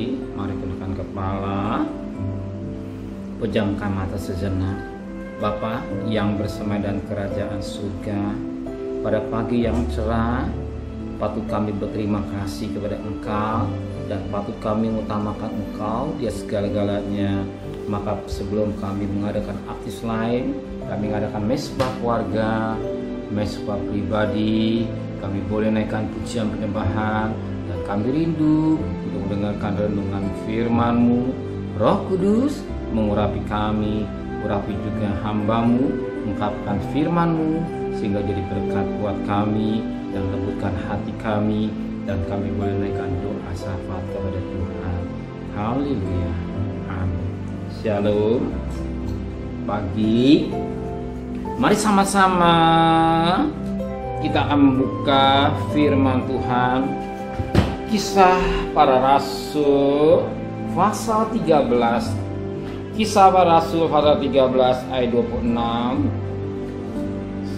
berdiri, mari tundukkan kepala, pejamkan mata sejenak. Bapa yang bersama dan kerajaan surga, pada pagi yang cerah, patut kami berterima kasih kepada Engkau dan patut kami mengutamakan Engkau di segala-galanya. Maka sebelum kami mengadakan aktivitas lain, kami mengadakan mesbah keluarga, mesbah pribadi, kami boleh naikkan pujian penyembahan, dan kami rindu untuk mendengarkan renungan firman-Mu. Roh Kudus mengurapi kami, urapi juga hamba-Mu, mengungkapkan firman-Mu sehingga jadi berkat buat kami dan lembutkan hati kami, dan kami boleh naikkan doa syafaat kepada Tuhan. Haleluya, amin. Shalom. Pagi, mari sama-sama kita akan membuka firman Tuhan, Kisah Para Rasul pasal 13. Kisah Para Rasul pasal 13 ayat 26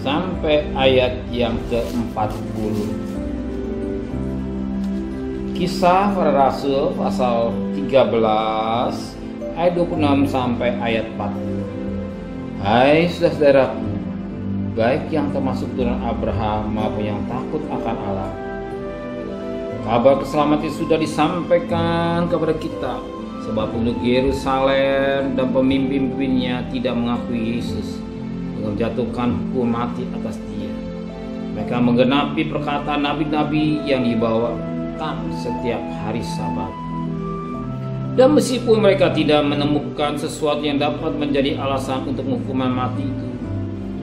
sampai ayat yang ke-40. Kisah Para Rasul pasal 13 ayat 26 sampai ayat 40. Hai saudara-saudaraku, baik yang termasuk turunan Abraham maupun yang takut akan Allah, kabar keselamatan sudah disampaikan kepada kita, sebab penduduk Yerusalem dan pemimpin-pemimpinnya tidak mengakui Yesus dengan menjatuhkan hukum mati atas dia. Mereka menggenapi perkataan nabi-nabi yang dibawakan setiap hari Sabat. Dan meskipun mereka tidak menemukan sesuatu yang dapat menjadi alasan untuk hukuman mati itu,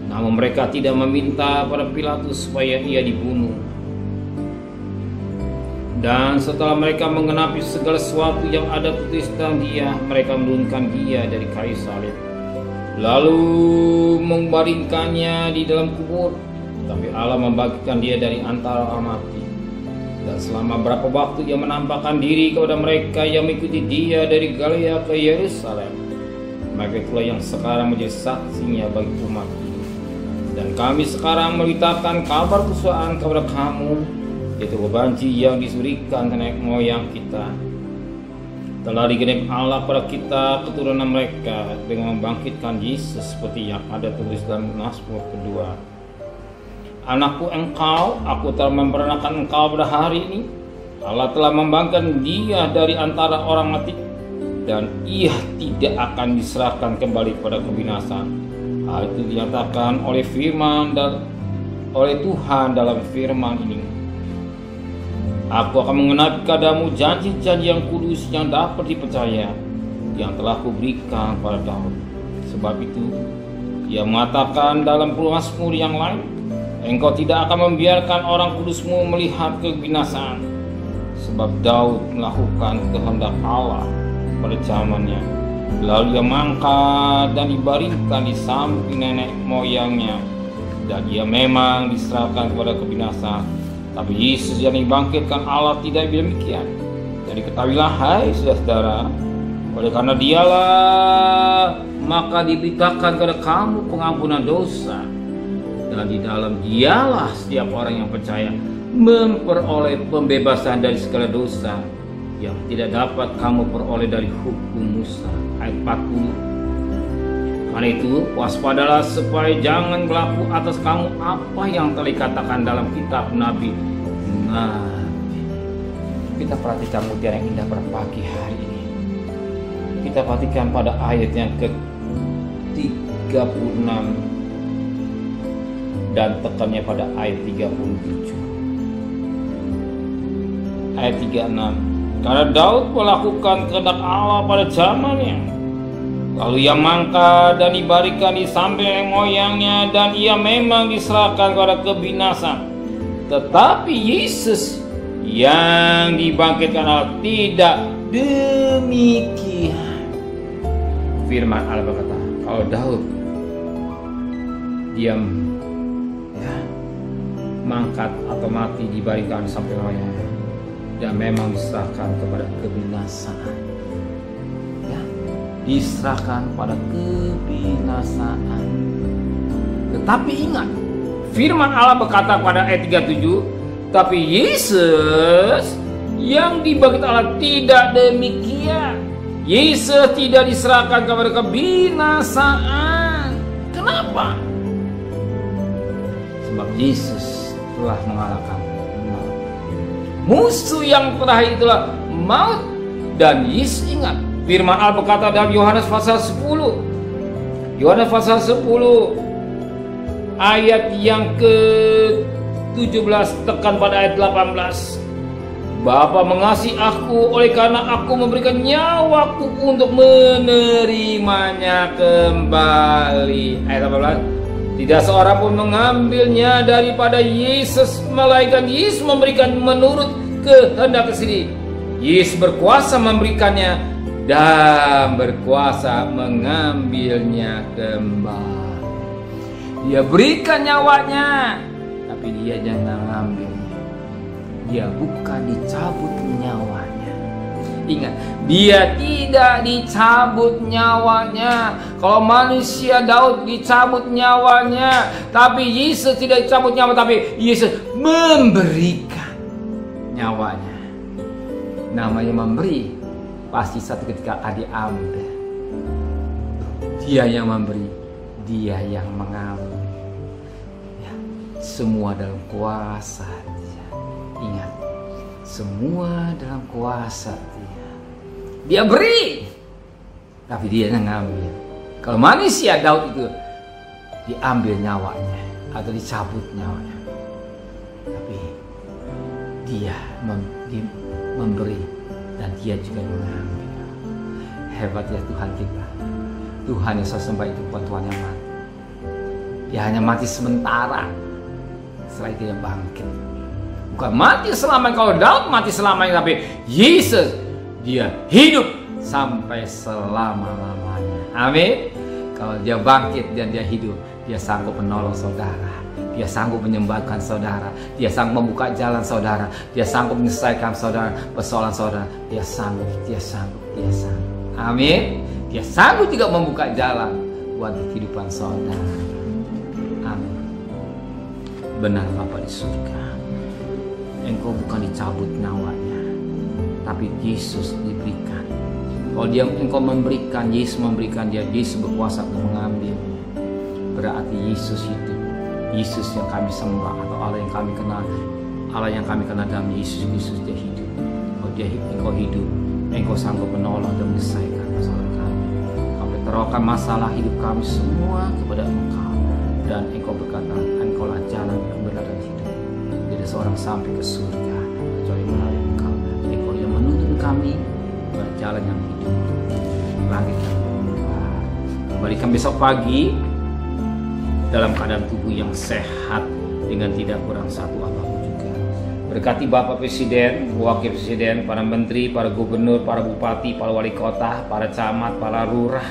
namun mereka tidak meminta pada Pilatus supaya ia dibunuh. Dan setelah mereka menggenapi segala sesuatu yang ada tertulis tentang dia, mereka menurunkan dia dari kayu salib, lalu membaringkannya di dalam kubur. Tapi Allah membangkitkan dia dari antara orang mati. Dan selama berapa waktu ia menampakkan diri kepada mereka yang mengikuti dia dari Galilea ke Yerusalem. Mereka itulah yang sekarang menjadi saksinya bagi umat ini. Dan kami sekarang memberitakan kabar kesukaan kepada kamu, yaitu janji yang diberikan nenek moyang kita. Telah digenapi Allah pada kita keturunan mereka dengan membangkitkan Yesus seperti yang ada tulis dalam Mazmur kedua. Anakku engkau, aku telah memperanakan engkau pada hari ini. Allah telah membangkitkan dia dari antara orang mati, dan ia tidak akan diserahkan kembali pada kebinasaan. Hal itu dinyatakan oleh firman dan oleh Tuhan dalam firman ini. Aku akan mengenapi padamu janji-janji yang kudus yang dapat dipercaya, yang telah kuberikan pada Daud. Sebab itu, ia mengatakan dalam Mazmur yang lain, engkau tidak akan membiarkan orang kudusmu melihat kebinasaan. Sebab Daud melakukan kehendak Allah pada zamannya. Lalu ia mangkat dan dibaringkan di samping nenek moyangnya, dan ia memang diserahkan kepada kebinasaan. Tapi Yesus yang dibangkitkan Allah tidak demikian. Jadi ketahuilah hai saudara-saudara, oleh karena dialah maka diberitakan kepada kamu pengampunan dosa. Dan di dalam dialah setiap orang yang percaya memperoleh pembebasan dari segala dosa yang tidak dapat kamu peroleh dari hukum Musa. Ayat 40. Karena itu waspadalah supaya jangan berlaku atas kamu apa yang telah dikatakan dalam kitab Nabi. Kita perhatikan mutiara yang indah pada pagi hari ini. Kita perhatikan pada ayat yang ke-36 dan tekannya pada ayat 37. Ayat 36. Karena Daud melakukan kehendak Allah pada zamannya, lalu ia mangkat dan dibarikan di samping moyangnya, dan ia memang diserahkan kepada kebinasaan. Tetapi Yesus yang dibangkitkan Allah tidak demikian. Firman Allah berkata, kalau Daud diam mangkat atau mati dibarikan sampai moyangnya, dan memang diserahkan kepada kebinasaan. Diserahkan pada kebinasaan. Tetapi ingat, firman Allah berkata pada ayat 37, tapi Yesus Yang dibagi Allah tidak demikian. Yesus tidak diserahkan kepada kebinasaan. Kenapa? Sebab Yesus telah mengalahkan maut. Musuh yang terakhir itulah maut. Dan Yesus ingat firman Allah berkata dalam Yohanes pasal 10. Yohanes pasal 10 ayat yang ke-17 tekan pada ayat 18. Bapa mengasihi aku oleh karena aku memberikan nyawaku untuk menerimanya kembali. Ayat 18. Tidak seorang pun mengambilnya daripada Yesus, melainkan Yesus memberikan menurut kehendak sendiri. Yesus berkuasa memberikannya dan berkuasa mengambilnya kembali. Dia berikan nyawanya, tapi dia jangan mengambilnya. Dia bukan dicabut nyawanya. Ingat, dia tidak dicabut nyawanya. Kalau manusia Daud dicabut nyawanya, tapi Yesus tidak dicabut nyawa, tapi Yesus memberikan nyawanya. Namanya memberi, pasti satu ketika akan diambil. Dia yang memberi, dia yang mengambil. Ya, semua dalam kuasa dia. Ingat, semua dalam kuasa dia. Dia beri, tapi dia yang ngambil. Kalau manusia Daud itu diambil nyawanya atau dicabut nyawanya, tapi dia memberi dan dia juga mengambil. Hebat ya Tuhan kita. Tuhan yang saya sembah itu bukan Tuhan yang mati. Dia hanya mati sementara, setelah itu dia bangkit. Bukan mati selamanya. Kalau Daud mati selamanya, tapi Yesus dia hidup sampai selama-lamanya. Amin. Kalau dia bangkit dan dia hidup, dia sanggup menolong saudara. Dia sanggup menyembuhkan saudara. Dia sanggup membuka jalan saudara. Dia sanggup menyelesaikan saudara persoalan saudara. Dia sanggup. Amin. Dia sanggup juga membuka jalan buat kehidupan saudara. Amin. Benar Bapa di surga, Engkau bukan dicabut nyawanya, tapi Yesus diberikan. Kalau Engkau memberikan, Yesus memberikan dia, Yesus berkuasa untuk mengambilnya. Berarti Yesus hidup. Yesus yang kami sembah atau Allah yang kami kenal, Allah yang kami kenal dalam Yesus Kristus, dia hidup. Kalau Engkau hidup, Engkau sanggup menolong dan menyelesaikan masalah kami. Kami terangkan masalah hidup kami semua kepada Engkau, dan Engkau berkata, Engkaulah jalan, kebenaran dan hidup. Tidak seorang sampai ke surga kecuali melalui Engkau. Engkau yang menuntun kami ke jalan yang hidup, langit yang berubah. Kembalikan besok pagi dalam keadaan tubuh yang sehat dengan tidak kurang satu apapun juga. Berkati Bapak Presiden, Wakil Presiden, para Menteri, para Gubernur, para Bupati, para Wali Kota, para Camat, para Lurah,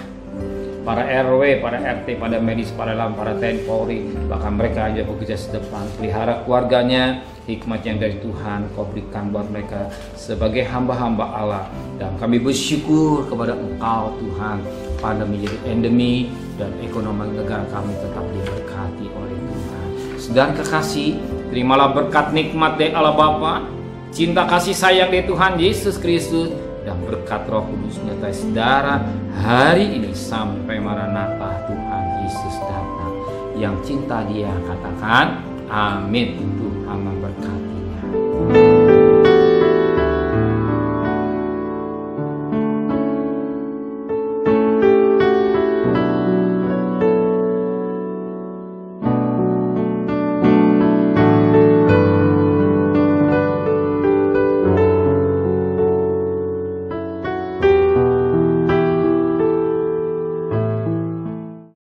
para RW, para RT, para medis, para lam, para TNI, Polri, bahkan mereka yang bekerja sedepan. Pelihara keluarganya, hikmat yang dari Tuhan Kau berikan buat mereka sebagai hamba-hamba Allah. Dan kami bersyukur kepada Engkau Tuhan, pandemi jadi endemi dan ekonomi negara kami tetap diberkati oleh Tuhan. Saudara kekasih, terimalah berkat nikmat dari Allah Bapa, cinta kasih sayang dari Tuhan Yesus Kristus, dan berkat Roh Kudus menyertai saudara hari ini sampai Maranatha Tuhan Yesus datang. Yang cinta Dia katakan amin.